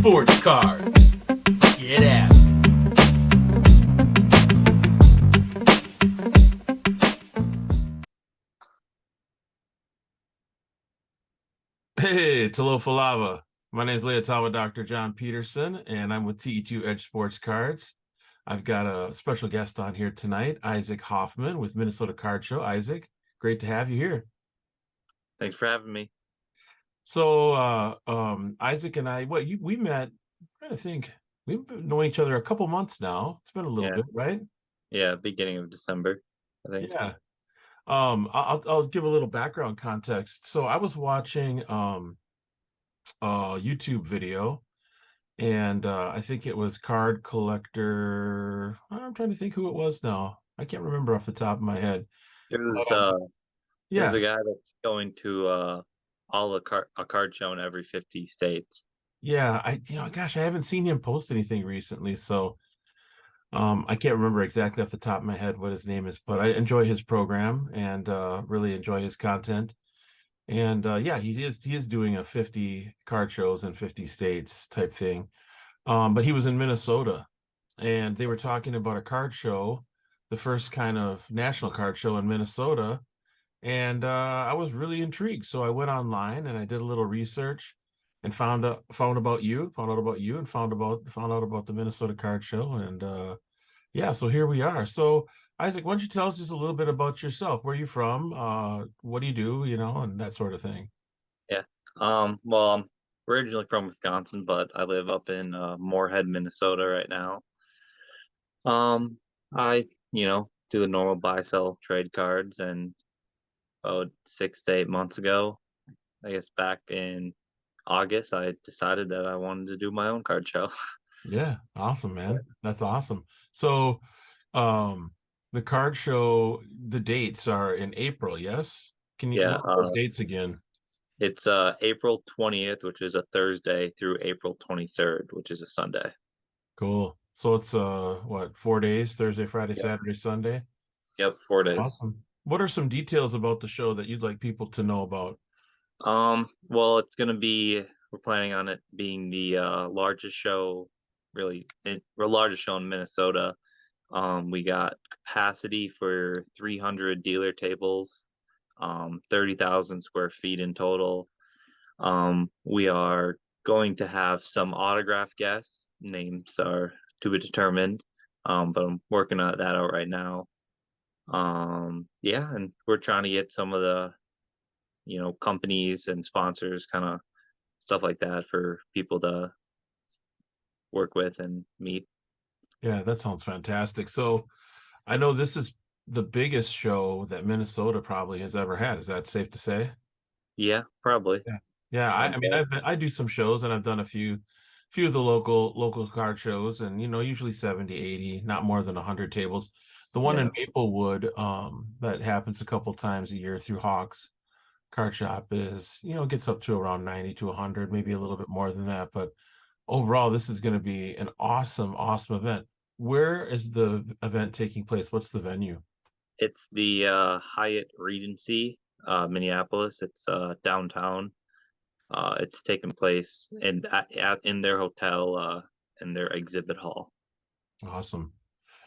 Sports Cards. Get at it. Hey, Talofa Lava. My name is Leotawa Dr. John Peterson, and I'm with TE2 Edge Sports Cards. I've got a special guest on here tonight, Izaak Hoffman with Minnesota Card Show. Izaak, great to have you here. Thanks for having me. So, Izaak and I, we met, I'm trying to think, we've been knowing each other a couple months now. It's been a little Yeah, bit, right? yeah, beginning of December, I think. Yeah. I'll give a little background context. So I was watching a YouTube video, and I think it was Card Collector. I'm trying to think who it was now. I can't remember off the top of my head. It was But, there's yeah, a guy that's going to all a card show in every 50 states. yeah. Gosh, I haven't seen him post anything recently, so I can't remember exactly off the top of my head what his name is. But I enjoy his program and really enjoy his content. And yeah, he is doing a 50 card shows in 50 states type thing. But he was in Minnesota, and they were talking about a card show, the first kind of national card show in Minnesota. And I was really intrigued. So I went online and I did a little research and found out about you, and found out about the Minnesota Card Show. And yeah, so here we are. So Izaak, why don't you tell us just a little bit about yourself? Where are you from? What do you do, and that sort of thing. Yeah. Well, I'm originally from Wisconsin, but I live up in Moorhead, Minnesota right now. I, do the normal buy, sell, trade cards, and about 6 to 8 months ago, I guess back in August, I decided that I wanted to do my own card show. Yeah, awesome, man. That's awesome. So um the card show, the dates are in April, yes? Yeah, What are those dates again? it's April 20th, which is a Thursday, through April 23rd, which is a Sunday. Cool. So it's what, 4 days, Thursday, Friday, Yep. Saturday, Sunday? Yep, 4 days. Awesome. What are some details about the show that you'd like people to know about? Well, we're planning on it being the largest show, we're largest show in Minnesota. We got capacity for 300 dealer tables, 30,000 square feet in total. We are going to have some autograph guests. Names are to be determined, but I'm working on that out right now. Yeah, and we're trying to get some of the companies and sponsors, kind of stuff like that for people to work with and meet. Yeah, that sounds fantastic. So I know this is the biggest show that Minnesota probably has ever had. Is that safe to say? Yeah, probably. Yeah. Yeah, I I'd mean, say. I do some shows, and I've done a few of the local card shows, and usually 70, 80, not more than 100 tables. The one Yeah, in Maplewood, that happens a couple times a year through Hawks Card Shop, is, gets up to around 90 to 100, maybe a little bit more than that. But overall, this is going to be an awesome, awesome event. Where is the event taking place? What's the venue? it's the Hyatt Regency, Minneapolis. It's downtown. It's taking place in their hotel, in their exhibit hall. Awesome.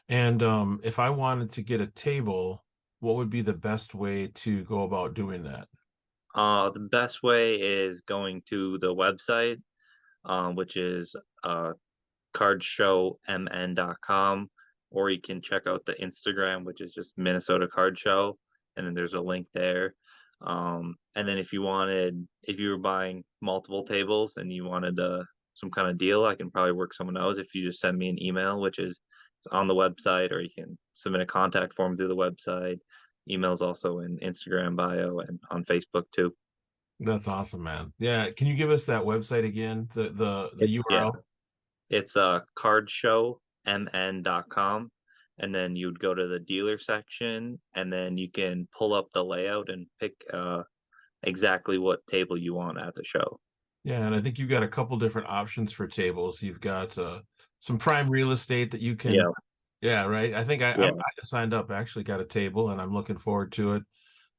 And if I wanted to get a table, what would be the best way to go about doing that? The best way is going to the website, which is cardshowmn.com, or you can check out the Instagram, which is just Minnesota Card Show, and then there's a link there. And then if you were buying multiple tables and you wanted some kind of deal, I can probably work someone else if you just send me an email, which is on the website, or you can submit a contact form through the website. Email's also in Instagram bio and on Facebook too. That's awesome, man. Yeah, can you give us that website again? The Yeah, URL? it's cardshowmn.com, and then you'd go to the dealer section, and then you can pull up the layout and pick exactly what table you want at the show. Yeah, and I think you've got a couple different options for tables. You've got some prime real estate that you can, Yeah, yeah, right. I think yeah, I signed up, actually got a table, and I'm looking forward to it.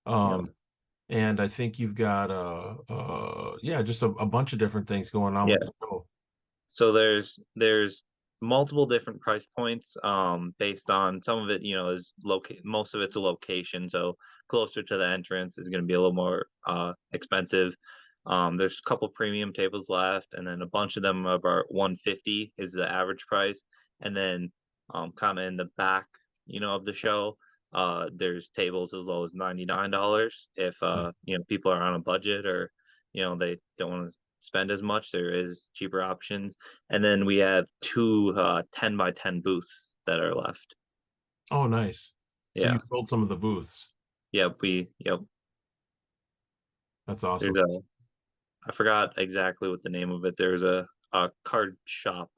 yeah. And I think you've got yeah, just a bunch of different things going on Yeah. with the show. So there's multiple different price points based on some of it, is locate most of it's a location. So closer to the entrance is going to be a little more expensive. There's a couple premium tables left, and then a bunch of them are about 150 is the average price. And then kind of in the back, of the show, there's tables as low as $99 if Mm. people are on a budget, or they don't want to spend as much. There is cheaper options. And then we have two 10 by 10 booths that are left. Oh, nice. So you Yeah. sold some of the booths. Yep. That's There's awesome. a I forgot exactly what the name of it. There's a card shop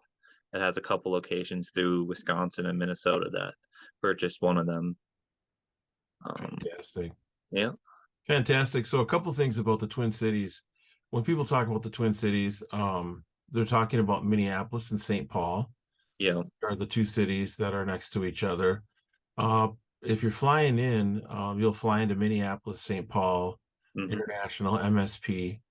that has a couple locations through Wisconsin and Minnesota that purchased one of them. Fantastic. Yeah. Fantastic. So a couple things about the Twin Cities. When people talk about the Twin Cities, they're talking about Minneapolis and St. Paul Yeah. are the two cities that are next to each other. If you're flying in, you'll fly into Minneapolis, St. Paul Hmm. International, MSP.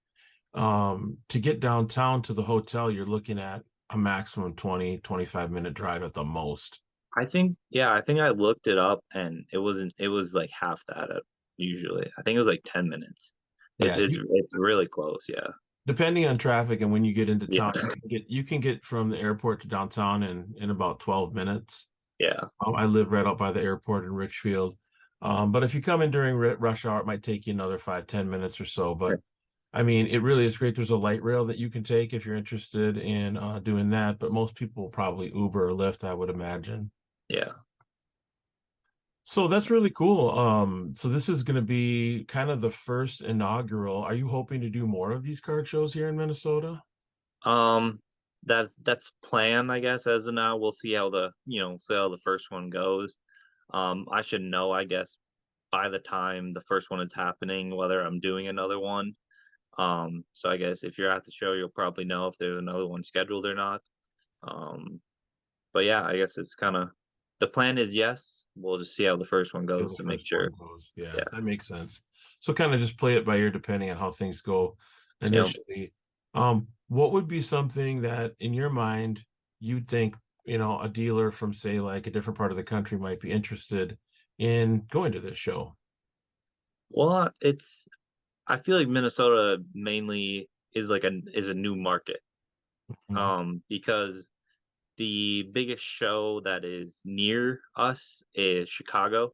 To get downtown to the hotel, you're looking at a maximum 25-minute drive at the most. I think I looked it up, and it was like half that usually. I think it was like 10 minutes. Yeah, It's really close. Yeah. depending on traffic and when you get into Yeah. town, you can get from the airport to downtown in about 12 minutes. Yeah. I live right out by the airport in Richfield. But if you come in during rush hour, it might take you another 5-10 minutes or so. But I mean, it really is great. There's a light rail that you can take if you're interested in doing that. But most people will probably Uber or Lyft, I would imagine. Yeah. So that's really cool. So this is going to be kind of the first inaugural. Are you hoping to do more of these card shows here in Minnesota? Um, that's plan, I guess. As of now, we'll see how the first one goes. I should know, I guess, by the time the first one is happening, whether I'm doing another one. So I guess if you're at the show, you'll probably know if there's another one scheduled or not. Um, but yeah, I guess it's kind of the plan is yes. We'll just see how the first one See how goes the to make first sure. one goes. Yeah, Yeah. that makes sense. So kind of just play it by ear depending on how things go Yeah. initially. What would be something that in your mind you'd think, a dealer from say like a different part of the country might be interested in going to this show? Well, I feel like Minnesota mainly is a new market. Mhm. Because the biggest show that is near us is Chicago,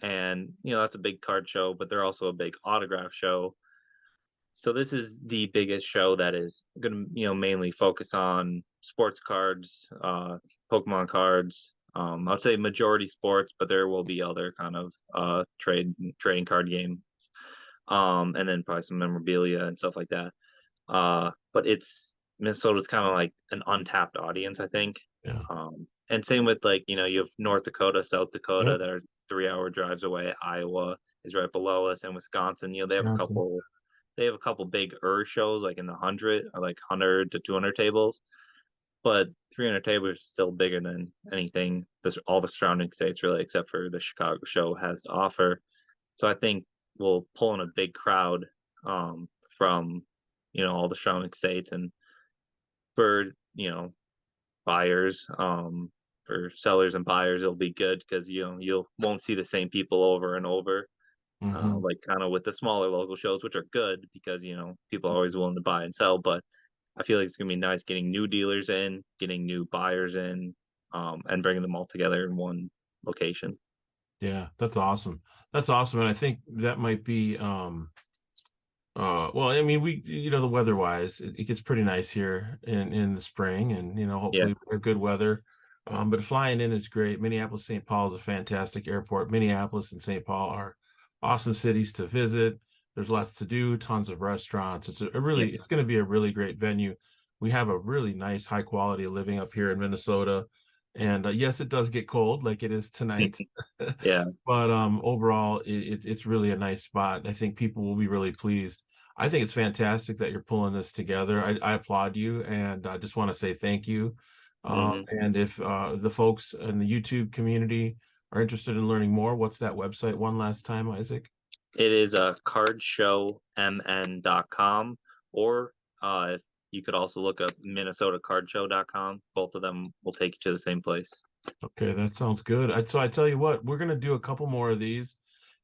and that's a big card show, but they're also a big autograph show. So this is the biggest show that is going to mainly focus on sports cards, Pokemon cards. I'd say majority sports, but there will be other kind of trading card games, and then probably some memorabilia and stuff like that. But Minnesota's kind of like an untapped audience, I think. Yeah. And same with like, you have North Dakota, South Dakota Yep. that are 3 hour drives away. Iowa is right below us, and Wisconsin, Wisconsin. they have a couple big shows like in the 100 or like 100 to 200 tables, but 300 tables is still bigger than anything all the surrounding states really, except for the Chicago show has to offer. So I think we'll pull in a big crowd from all the surrounding states, and for buyers, for sellers and buyers, it'll be good because you won't see the same people over and over, Hmm. like kind of with the smaller local shows, which are good because people are always willing to buy and sell. But I feel like it's gonna be nice getting new dealers in, getting new buyers in, and bringing them all together in one location. Yeah, that's awesome. That's awesome. And I think that might be well, I mean, the weather wise, it gets pretty nice here in the spring, and Yeah. hopefully we have good weather. But flying in is great. Minneapolis, St. Paul is a fantastic airport. Minneapolis and St. Paul are awesome cities to visit. There's lots to do, tons of restaurants. Yeah. It's going to be a really great venue. We have a really nice, high quality of living up here in Minnesota. And yes, it does get cold like it is tonight. Yeah. But overall, it's really a nice spot. I think people will be really pleased. I think it's fantastic that you're pulling this together. I applaud you, and I just want to say thank you. Hmm. And if the folks in the YouTube community are interested in learning more, what's that website one last time, Isaac? It is cardshowmn.com, or if you could also look up minnesotacardshow.com. Both of them will take you to the same place. Okay, that sounds good. So I tell you what, we're gonna do a couple more of these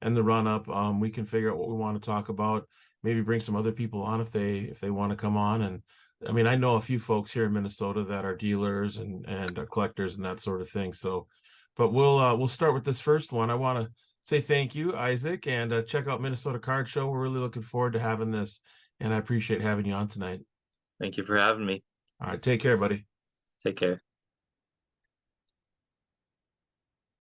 and the run up. We can figure out what we want to talk about. Maybe bring some other people on if they want to come on. And I mean, I know a few folks here in Minnesota that are dealers and collectors and that sort of thing. So, but we'll start with this first one. I want to say thank you, Izaak, and check out Minnesota Card Show. We're really looking forward to having this, and I appreciate having you on tonight. Thank you for having me. All right, take care, buddy. Take care.